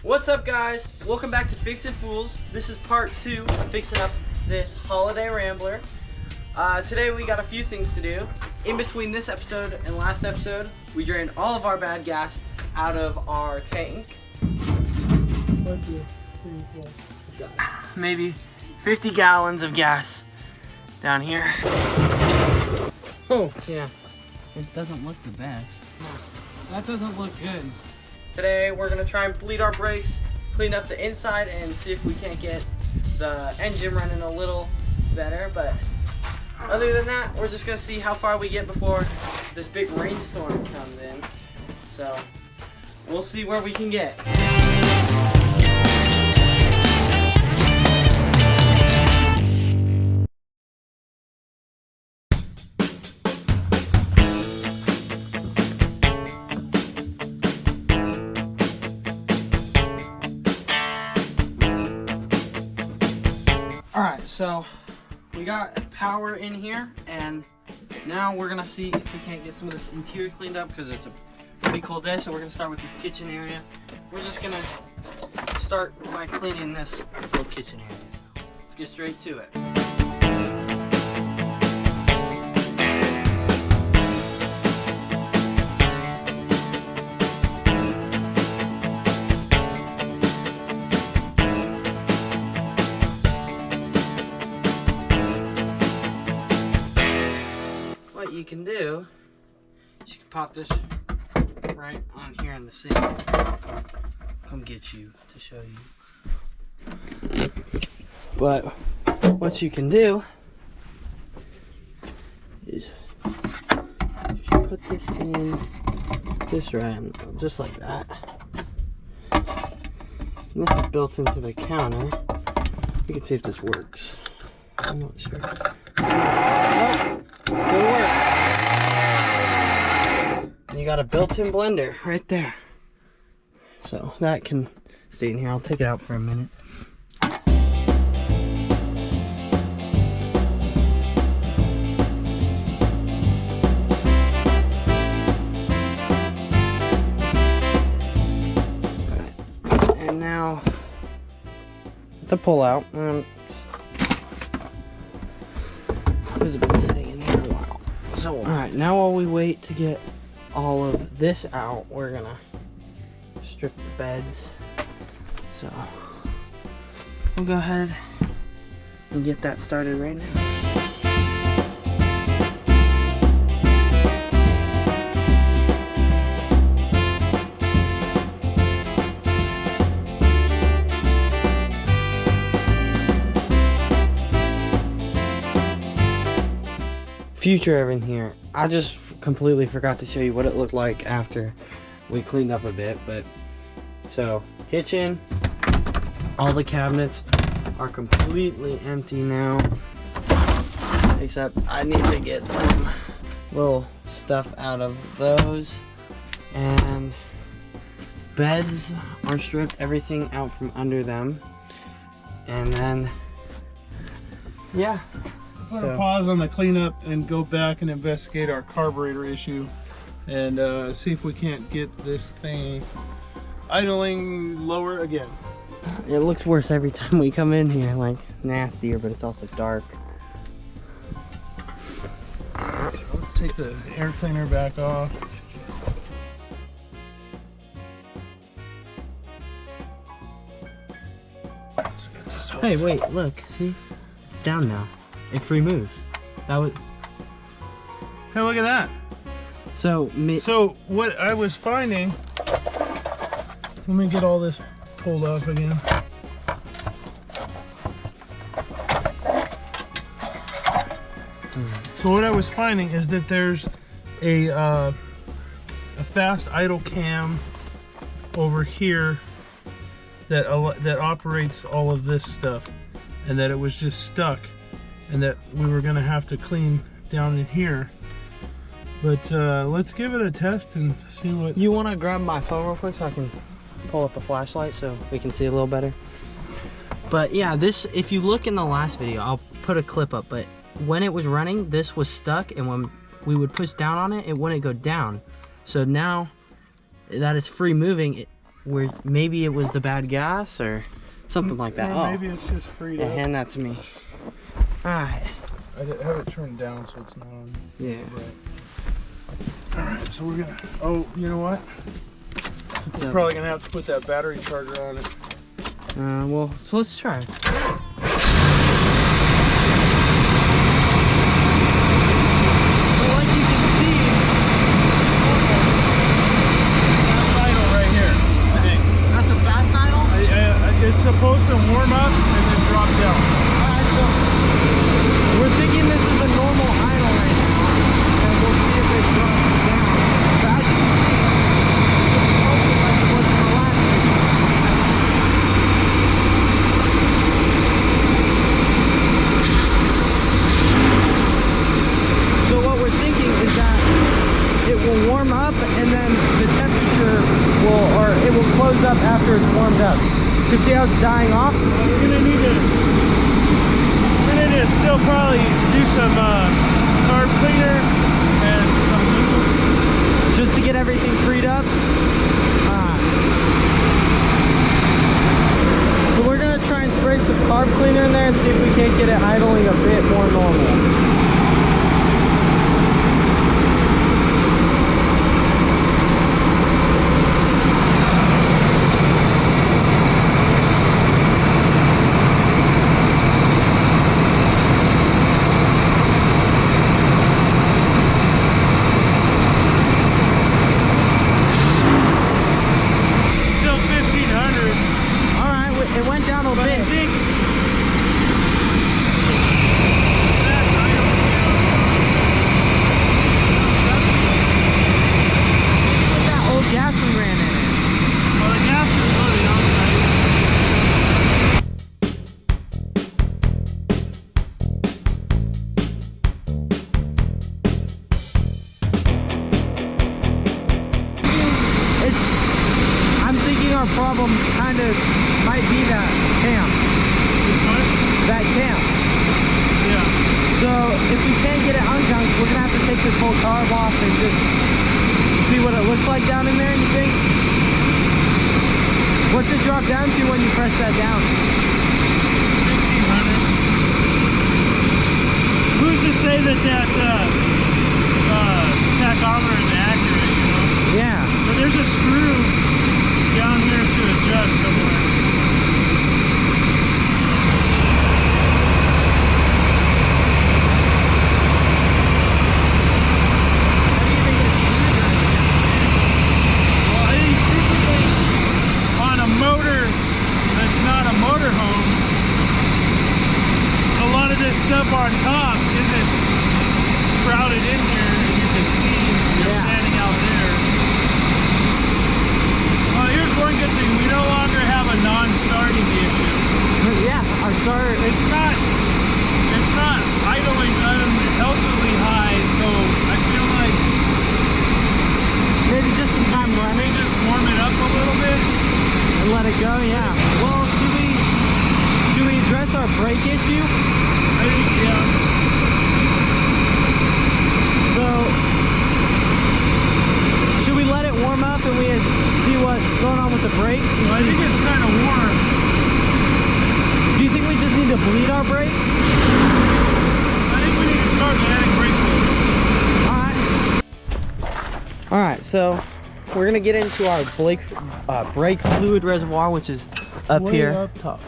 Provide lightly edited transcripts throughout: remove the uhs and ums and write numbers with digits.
What's up, guys? Welcome back to Fix It Fools. This is part 2 of fixing up this holiday Rambler. Today we got a few things to do. In between this episode and last episode, we drained all of our bad gas out of our tank. Maybe 50 gallons of gas down here. Oh, yeah. It doesn't look the best. That doesn't look good. Today we're gonna try and bleed our brakes, clean up the inside, and see if we can't get the engine running a little better. But other than that, we're just gonna see how far we get before this big rainstorm comes in. So we'll see where we can get. Alright, so we got power in here, and now we're gonna see if we can't get some of this interior cleaned up because it's a pretty cold day. So we're gonna start with this kitchen area. We're just gonna start by cleaning this little kitchen area. So let's get straight to it. What you can do is you can pop this right on here in the sink. Come get you to show you. But what you can do is if you put this in this right, just like that. And this is built into the counter. We can see if this works. I'm not sure. Oh, still works. And you got a built-in blender right there. So that can stay in here. I'll take it out for a minute. Alright. And now it's a pull out. It's been sitting in here a while. So alright, now while we wait to get all of this out, we're gonna strip the beds. So we'll go ahead and get that started right now. Future Evan here. I just completely forgot to show you what it looked like after we cleaned up a bit. But so kitchen, all the cabinets are completely empty now, except I need to get some little stuff out of those. And beds are stripped, everything out from under them. And then yeah, Put a pause on the cleanup and go back and investigate our carburetor issue and see if we can't get this thing idling lower again. it looks worse every time we come in here, like nastier, but it's also dark. So let's take the air cleaner back off. Hey, wait, look, see? It's down now. It free moves. That was... Hey, look at that. So what I was finding, let me get all this pulled off again. So what I was finding is that there's a fast idle cam over here that operates all of this stuff, and that it was just stuck, and that we were gonna have to clean down in here. But let's give it a test and see what... You wanna grab my phone real quick so I can pull up a flashlight so we can see a little better? But yeah, this, if you look in the last video, I'll put a clip up, but when it was running, this was stuck, and when we would push down on it, it wouldn't go down. So now that it's free moving, where maybe it was the bad gas or something like that. Or maybe it's just freed yeah, up. hand that to me. Alright. I have it turned down so it's not on. Yeah. Right. Alright, so we're gonna, oh, you know what? We're probably gonna have to put that battery charger on it. Well, so let's try. So like you can see, Fast idle right here, I think. that's a fast idle? It's supposed to warm up and then drop down. Alright, so we're thinking this is a normal idle right now, and we'll see if it drops down. But as you can see, it's open like it was in the last video. So what we're thinking is that it will warm up and then the temperature will, or it will close up after it's warmed up. You see how it's dying off? We're gonna need to still probably do some carb cleaner and some lube. Just to get everything freed up. So we're gonna try and spray some carb cleaner in there and see if we can't get it idling a bit more normal. It went down a bit. I think that old gas we ran in it. well, the gas is loaded outside. I'm thinking our problem kind of might be that cam. That cam. Yeah. So if we can't get it ungunked, we're gonna have to take this whole carb off and just see what it looks like down in there, you think? What's it drop down to when you press that down? 1500. Who's to say that tachometer is accurate, you know? Yeah. But there's a screw down here to adjust somewhere. Well, I think typically on a motor that's not a motorhome, a lot of this stuff on top isn't crowded in here, and you can see you're standing out there. Well, here's one good thing: we no longer have a non-starting issue. Yeah, our starter. It's not idling unhealthily high, so I feel like Maybe just some time we may running just warm it up a little bit. and let it go. Yeah. Well, should we address our brake issue? I think, yeah. So, should we let it warm up and we see what's going on with the brakes? Well, I think it's kind of warm. Do you think we just need to bleed our brakes? I think we need to start adding brake fluid. Alright, so we're gonna get into our brake fluid reservoir, which is up Way here. up top.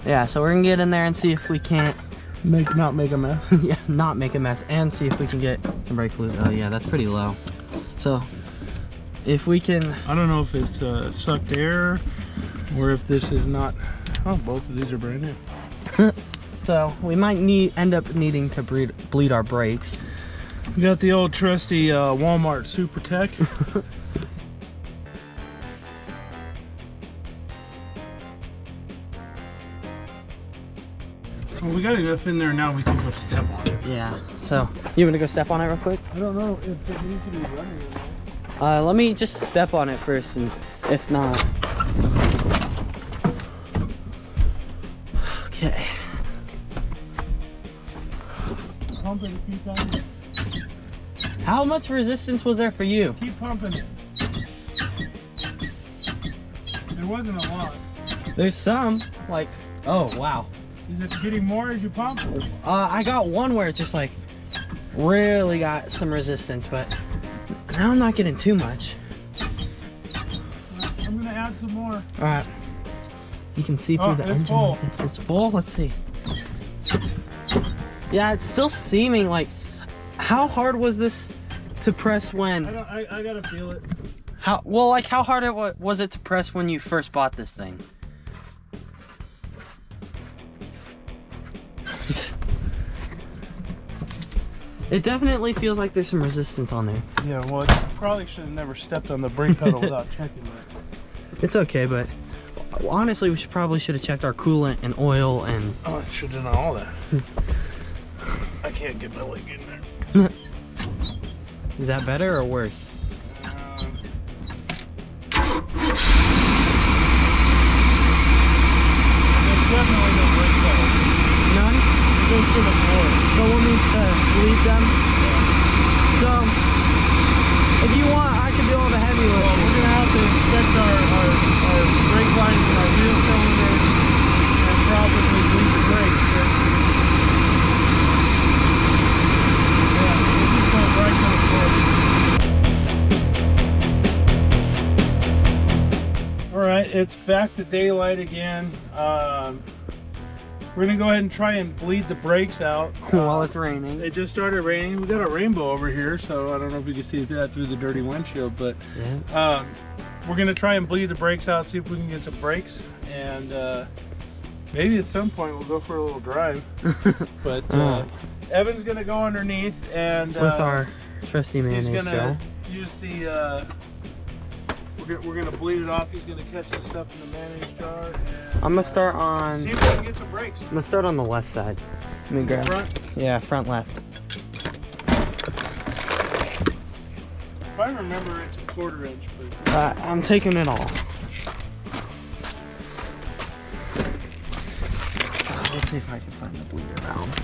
Yeah, so we're gonna get in there and see if we can't Not make a mess. yeah, not make a mess, and see if we can get some brake fluid. Oh yeah, that's pretty low. So if we can, I don't know if it's sucked air or if this is not. Oh, both of these are brand new. so we might end up needing to bleed our brakes. We got the old trusty Walmart Super Tech. Well, we got enough in there now we can go step on it. Yeah. So you want to go step on it real quick? I don't know if it needs to be running or not. Let me just step on it first, and if not, okay. Pump it a few times. How much resistance was there for you? Keep pumping it. wasn't a lot. There's some, like, oh, wow. Is it getting more as you pump? I got one where it just, like, really got some resistance, but now I'm not getting too much. I'm gonna add some more. All right. You can see through the engine. Full. Like this. It's full. Let's see. Yeah, it's still seeming like. How hard was this to press when? I gotta feel it. How well? Like how hard was it to press when you first bought this thing? It definitely feels like there's some resistance on there. Yeah, well, I probably should have never stepped on the brake pedal without checking that. It's okay, but honestly, we probably should have checked our coolant and oil and. Oh, I should have done all that. I can't get my leg in there. Is that better or worse? There's definitely no brake pedal. None? It goes to the floor. So we'll need to bleed them. Yeah. So, if you want, I can do all the heavy Well, lifting. we're gonna have to inspect our brake lines and our wheel cylinders and probably bleed the brakes. But yeah, we're just going right to the floor. All right, it's back to daylight again. We're gonna go ahead and try and bleed the brakes out While it's raining. It just started raining. We got a rainbow over here, so I don't know if you can see that through the dirty windshield, but Yeah. we're gonna try and bleed the brakes out, see if we can get some brakes, and maybe at some point we'll go for a little drive. But Evan's gonna go underneath and With our trusty mayonnaise he's jar. gonna use the. We're gonna bleed it off. He's gonna catch the stuff in the mayonnaise jar. And, I'm gonna start on. see if we can get some brakes. I'm gonna start on the left side. Let me grab. Front. Yeah, front left. If I remember, it's a 1/4 inch. But I'm taking it all. Let's see if I can find the bleeder valve.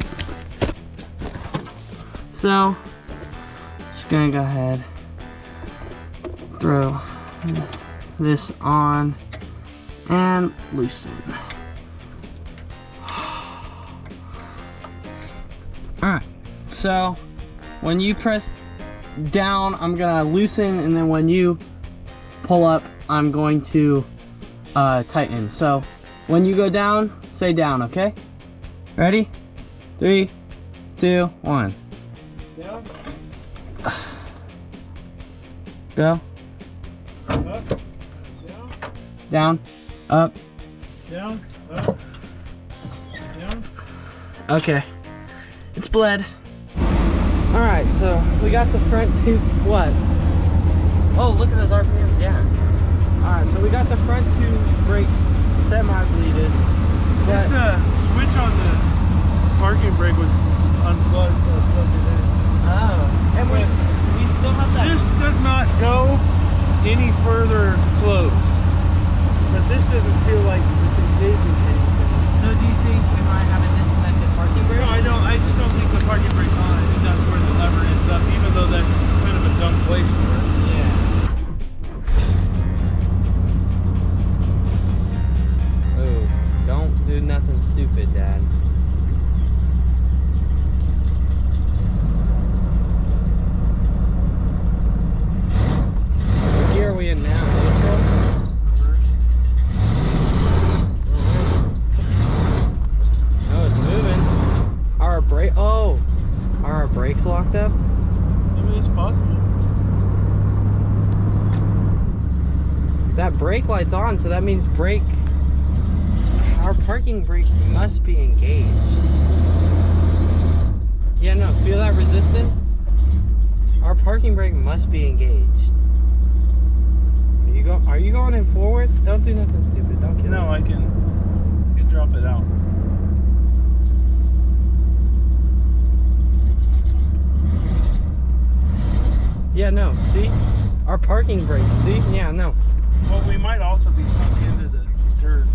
So, just gonna go ahead, throw this on and loosen. Alright, so when you press down, I'm gonna loosen, and then when you pull up, I'm going to tighten. So when you go down, say down, okay? Ready? 3, 2, 1. down, Go. up, Down. Up. down, up, down. Okay. It's bled. Alright, so we got the front two. What? Oh, look at those RPMs. Yeah. Alright, so we got the front two brakes semi-bleeded. This switch on the parking brake was unplugged, so I plugged it in. Oh. And we still have that. This does not go any further closed, but this doesn't feel like it's engaging anything. So do you think we might have a disconnected parking brake? No, I don't. I just don't think the parking brake's on. I think that's where the lever ends up, even though that's kind of a dumb place for it. Yeah. Oh, don't do nothing stupid, Dad. What gear are we in now? Neutral? Oh, it's moving. Are our brakes locked up? Maybe it's possible. That brake light's on, so that means our parking brake must be engaged. Yeah, no, feel that resistance? Our parking brake must be engaged. Are you going in forward? Don't do nothing stupid. Don't kill No, me. I can drop it out. Yeah, no, see? Our parking brake, see? Yeah, no. Well, we might also be sunk into the dirt.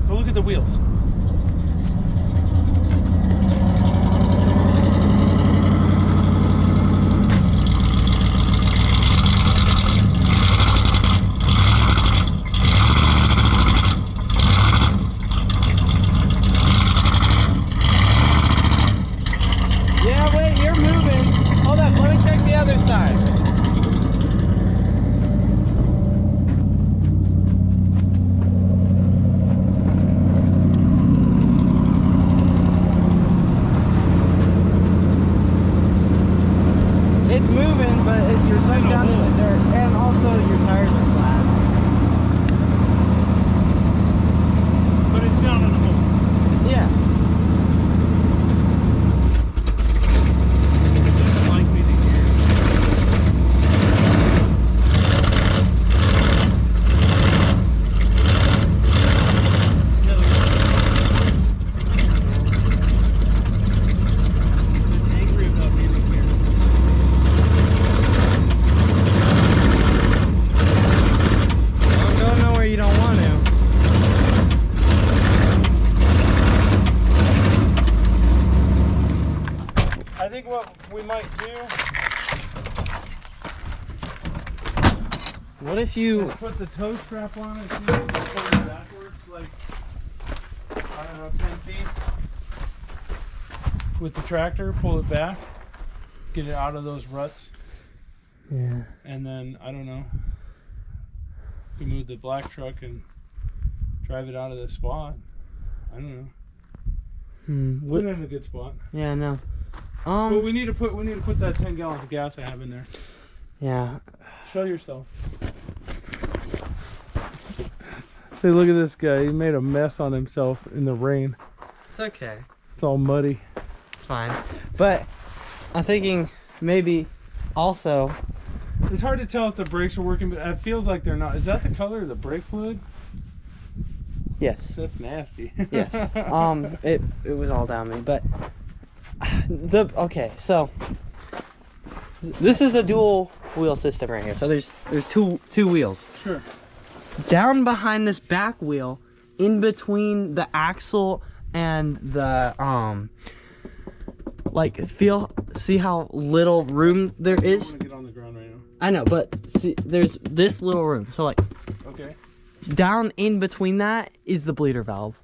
But look at the wheels. we might do? What if you Just put the toe strap on it, see if it's pulling backwards, like, I don't know, 10 feet. With the tractor, pull it back, get it out of those ruts. Yeah. And then, I don't know, we move the black truck and drive it out of the spot. I don't know. Put it in a good spot. Yeah, no. But we need to put that 10 gallons of gas I have in there. Yeah. Show yourself. Hey, look at this guy. He made a mess on himself in the rain. It's okay. It's all muddy. It's fine. But I'm thinking maybe also. It's hard to tell if the brakes are working, but it feels like they're not. Is that the color of the brake fluid? Yes. That's nasty. Yes. It was all down me, but okay. So this is a dual wheel system right here. So there's two wheels. Sure. Down behind this back wheel, in between the axle and the see how little room there is? I want to get on the ground right now. I know, but see, there's this little room. So like, okay. Down in between that is the bleeder valve.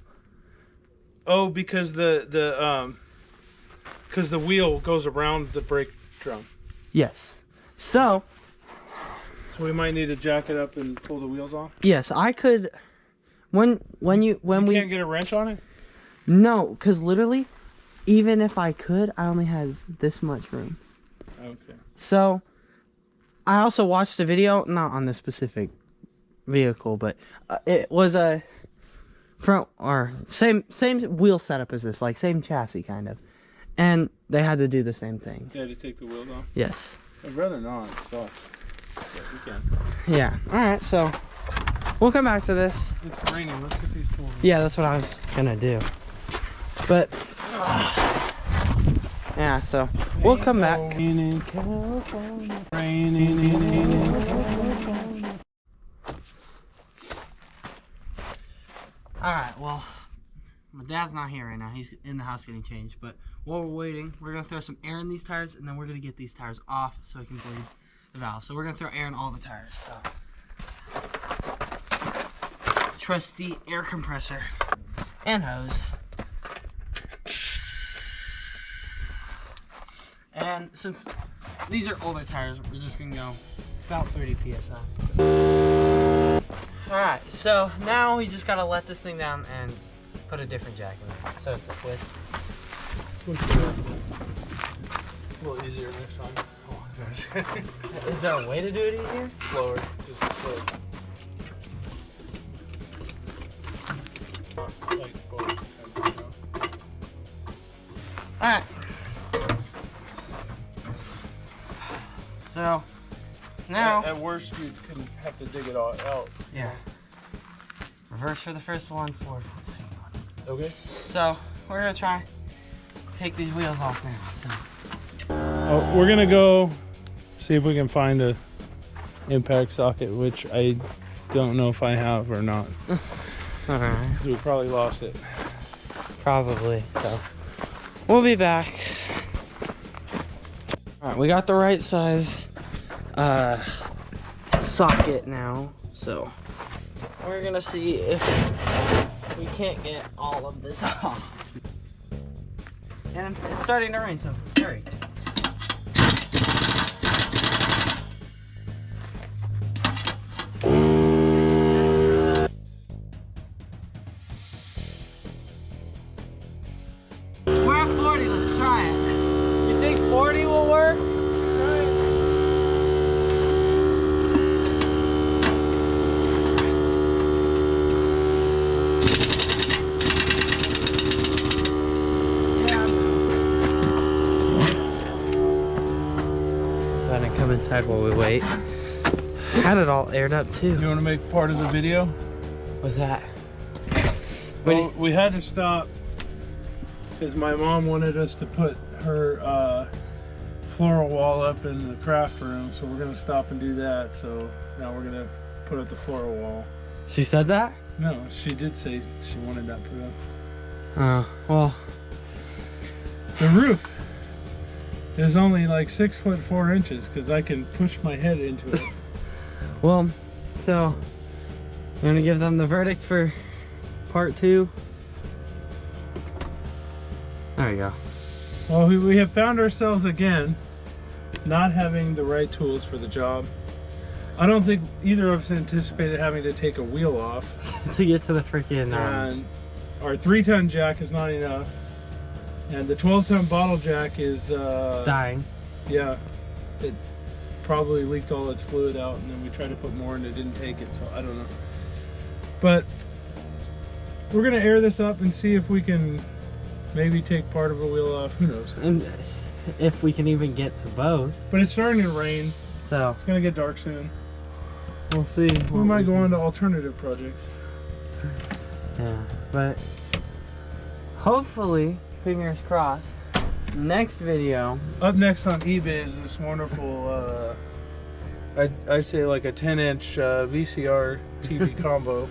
Oh, because the wheel goes around the brake drum. Yes. So we might need to jack it up and pull the wheels off. Yes, I could. When we can't get a wrench on it. No, because literally, even if I could, I only had this much room. Okay. So, I also watched a video, not on this specific vehicle, but it was a front or same wheel setup as this, like same chassis kind of, and they had to do the same thing. They had to take the wheels off. Yes. I'd rather not. It sucks. But we can. Yeah. All right. So we'll come back to this. It's raining. Let's get these tools. Yeah, that's what I was gonna do. But yeah, so we'll come back. Rain in California. Rain in California. All right. Well, my dad's not here right now. He's in the house getting changed. But while we're waiting, we're gonna throw some air in these tires, and then we're gonna get these tires off so we can bleed the valve. So we're gonna throw air in all the tires. So. Trusty air compressor and hose. And since these are older tires, we're just gonna go about 30 psi. Alright, so now we just gotta let this thing down and put a different jack in it. So it's a twist. A little easier next time. Oh, Is there a way to do it easier? slower, just slow. Like both. Alright. So now at worst you can have to dig it all out. yeah. Reverse for the first one, forward for the second one. Okay. So we're gonna try to take these wheels off now. So We're gonna go see if we can find a impact socket, which I don't know if I have or not. alright. We probably lost it. Probably. So we'll be back. Alright, we got the right size socket now. So we're gonna see if we can't get all of this off. And it's starting to rain, so hurry. We're at 40, let's try it. You think 40 will work? Come inside while we wait. Had it all aired up too. You want to make part of the video? What's that? Well, we had to stop because my mom wanted us to put her floral wall up in the craft room, so we're gonna stop and do that. So now we're gonna put up the floral wall. She said that? No, she did say she wanted that put up. Oh, well. The roof. is only like 6 foot 4 inches because I can push my head into it. Well, so I'm gonna give them the verdict for part 2. There we go. Well, we have found ourselves again not having the right tools for the job. I don't think either of us anticipated having to take a wheel off. To get to the freaking And our 3-ton jack is not enough. And the 12-ton bottle jack is dying. Yeah, it probably leaked all its fluid out, and then we tried to put more and it didn't take it, so I don't know. But we're gonna air this up and see if we can maybe take part of a wheel off. Who knows? And if we can even get to both. But it's starting to rain. So It's gonna get dark soon. we'll see. We might go on to alternative projects. Yeah, but hopefully, fingers crossed, next video. Up next on eBay is this wonderful, I say like a 10-inch VCR TV combo.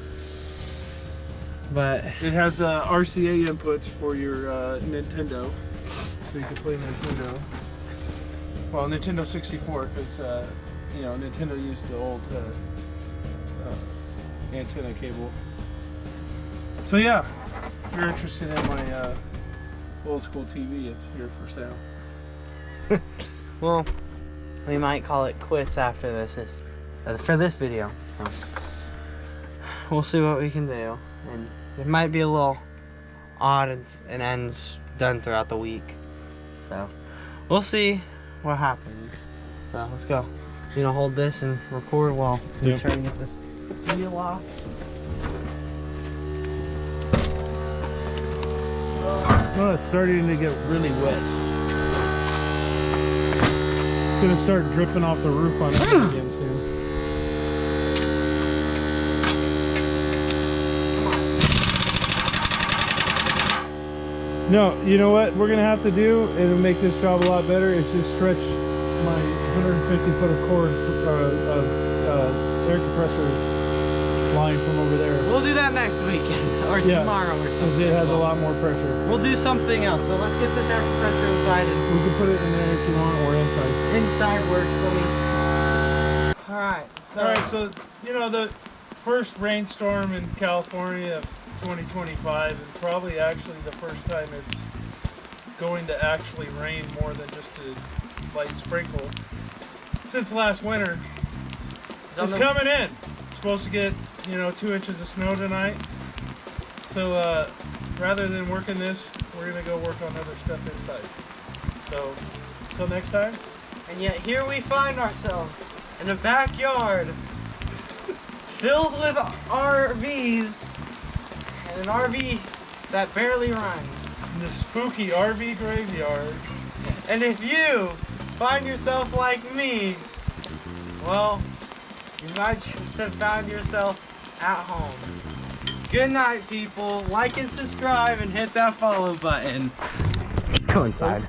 But It has RCA inputs for your Nintendo, so you can play Nintendo. Well, Nintendo 64, because you know, Nintendo used the old antenna cable. So yeah, if you're interested in my old school TV, it's here for sale. well, we might call it quits after this, for this video. So we'll see what we can do, and it might be a little odd and ends done throughout the week. So we'll see what happens. So let's go. You know, hold this and record while we try to get this wheel off. Oh, it's starting to get really wet. It's gonna start dripping off the roof on us again soon. No, you know what we're gonna have to do, and it'll make this job a lot better, is just stretch my 150 foot of cord of air compressor line from over there. We'll do that next weekend or tomorrow or Because something. it has a lot more pressure. We'll do something else. So let's get this air compressor inside, and We can put it in there if you want, or inside. inside works. So alright. Alright, so you know, the first rainstorm in California of 2025, and probably actually the first time it's going to actually rain more than just a light sprinkle since last winter. It's coming in. It's supposed to get, you know, 2 inches of snow tonight. So rather than working this, we're gonna go work on other stuff inside. So until next time. And yet here we find ourselves in a backyard filled with RVs and an RV that barely runs. In this spooky RV graveyard. And if you find yourself like me, well, you might just have found yourself at home. Good night, people. Like and subscribe and hit that follow button. Go inside.